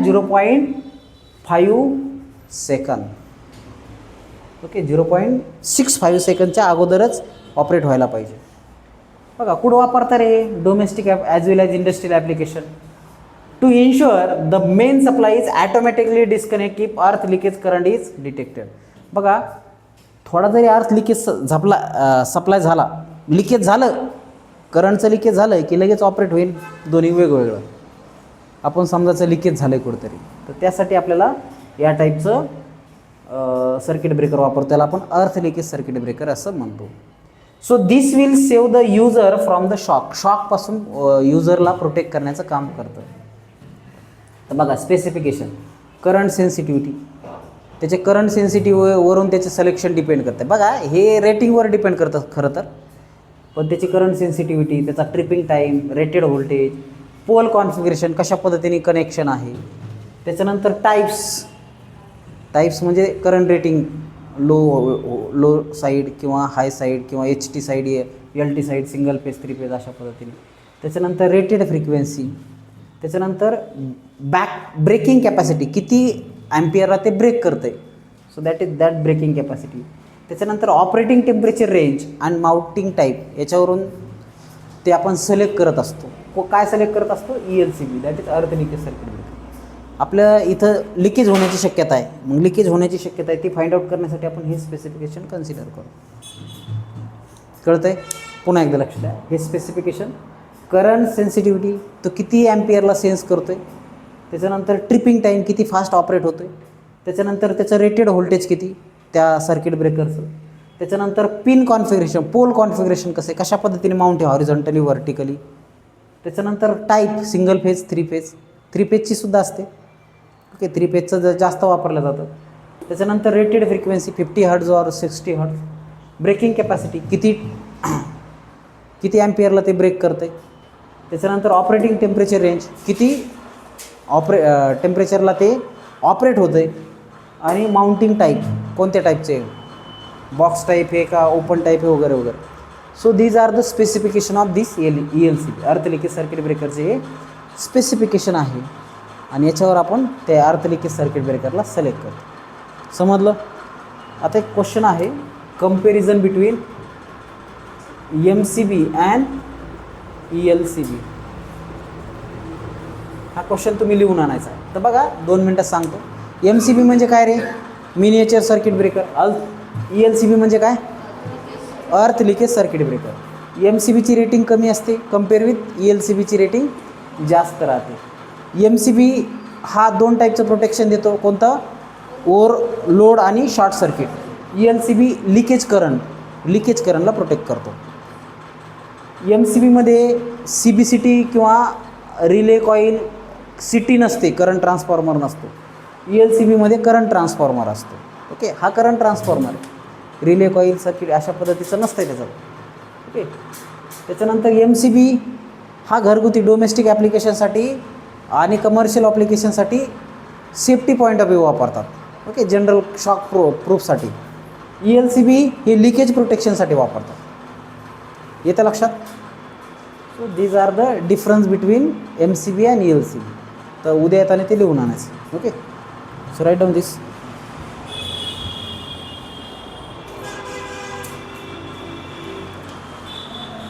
Than 0.5 second. Okay, 0.65 सेकंदच्या अगोदरच operate व्हायला पाहिजे. बघा कुठं वापरता रे, domestic app as well as industrial application. To ensure the main supply is automatically disconnect if earth leakage current is detected. बघा थोडा जरी अर्थ लिकेज सप्लाय झाला, लिकेज झालं, करंटचं लिकेज झालं की लगेच ऑपरेट होईल. दोन्ही वेगवेगळं. आपण समजायचं लिकेज झालं आहे कुठंतरी, तर त्यासाठी आपल्याला या टाईपचं सर्किट ब्रेकर वापरतो. त्याला आपण अर्थ लिकेज सर्किट ब्रेकर असं म्हणतो. So this will save the user from the shock. शॉकपासून युजरला प्रोटेक्ट करण्याचं काम करतं. तर बघा स्पेसिफिकेशन, करंट सेन्सिटिव्हिटी, त्याचे करंट सेन्सिटिव्हवरून त्याचे सिलेक्शन डिपेंड करतं. बघा हे रेटिंगवर डिपेंड करतं खरं तर, पण त्याची करंट सेन्सिटिव्हिटी, त्याचा tripping time, rated voltage, pole configuration, कशा पद्धतीने कनेक्शन आहे. त्याच्यानंतर टाईप्स म्हणजे करंट रेटिंग, लो साईड किंवा हाय साईड किंवा HT side, LT side, single phase, 3 phase अशा पद्धतीने. त्याच्यानंतर रेटेड फ्रिक्वेन्सी, त्याच्यानंतर ब्रेकिंग कॅपॅसिटी, किती ॲम्पियरला ते ब्रेक करतं आहे. So that breaking capacity. त्याच्यानंतर operating temperature range and mounting type, याच्यावरून ते आपण सिलेक्ट करत असतो. काय सिलेक्ट करत असतो? ELCB, that is earth leakage circuit breaker. आपल्या इथं लिकेज होण्याची शक्यता आहे, मग लिकेज होण्याची शक्यता आहे ती फाइंड आउट करण्यासाठी आपण हे स्पेसिफिकेशन कन्सिडर करू. कळतं आहे? पुन्हा एकदा लक्ष द्या. हे स्पेसिफिकेशन, करंट सेन्सिटिव्हिटी, तो किती ॲम्पियरला सेन्स करतो आहे. त्याच्यानंतर ट्रिपिंग टाईम, किती फास्ट ऑपरेट होतो आहे. त्याच्यानंतर त्याचं रेटेड व्होल्टेज किती त्या सर्किट ब्रेकरचं. त्याच्यानंतर पिन कॉन्फिगरेशन, पोल कॉन्फिगरेशन कसे, कशा पद्धतीने माउंट आहे, हॉरिझॉन्टली, व्हर्टिकली. त्याच्यानंतर टाईप, सिंगल फेज, 3 फेज, 3 पेजची सुद्धा असते. ओके, 3 पेजचं जास्त वापरलं जातं. त्याच्यानंतर रेटेड फ्रिक्वेन्सी 50 हर्ट्ज और 60 हर्ट्ज. ब्रेकिंग कॅपॅसिटी, किती ॲम्पियरला ते ब्रेक करतं आहे. त्याच्यानंतर ऑपरेटिंग टेम्परेचर रेंज, किती टेम्परेचरला ते ऑपरेट होतं आहे. आणि माउंटिंग टाईप, कोणत्या टाईपचे, बॉक्स टाईप आहे का ओपन टाईप आहे वगैरे वगैरे. So these are the specification of this ELCB, earth leakage circuit ब्रेकरचे हे स्पेसिफिकेशन आहे. आणि याच्यावर आपण ते अर्थ लिकेज सर्किट ब्रेकरला सिलेक्ट करतो. समजलं? आता एक क्वेश्चन आहे, comparison between MCB and ELCB. हा क्वेश्चन तुम्ही लिहून आणायचा आहे. तर बघा 2 मिनटात सांगतो. MCB म्हणजे काय रे, मिनिएचर सर्किट ब्रेकर. ELCB म्हणजे काय, अर्थ लिकेज सर्किट ब्रेकर. MCBची रेटिंग कमी असते कंपेअर विथ ELCBची रेटिंग जास्त राहते. MCB हा 2 टाईपचं प्रोटेक्शन देतो. कोणतं? ओव्हरलोड आणि शॉर्ट सर्किट. ELCB लिकेज करंटला प्रोटेक्ट करतो. MCBमध्ये CBCT किंवा रिले कॉईल CT नसते, करंट ट्रान्सफॉर्मर नसतो. ELCBमध्ये करंट ट्रान्सफॉर्मर असतो. ओके, हा करंट ट्रान्सफॉर्मर आहे. रिले कॉईल सर्किट अशा पद्धतीचं नसतं आहे त्याचं. ओके, त्याच्यानंतर MCB हा घरगुती डोमेस्टिक ॲप्लिकेशनसाठी आणि कमर्शियल ॲप्लिकेशनसाठी सेफ्टी पॉईंट ऑफ व्ह्यू वापरतात. ओके, जनरल शॉक प्रूफसाठी. ELCB हे लिकेज प्रोटेक्शनसाठी वापरतात. येतं लक्षात? So these are the difference between MCB and ELCB. तर उद्या येताना ते लिहून आणायचं. ओके, सो राईट डाऊन दिस.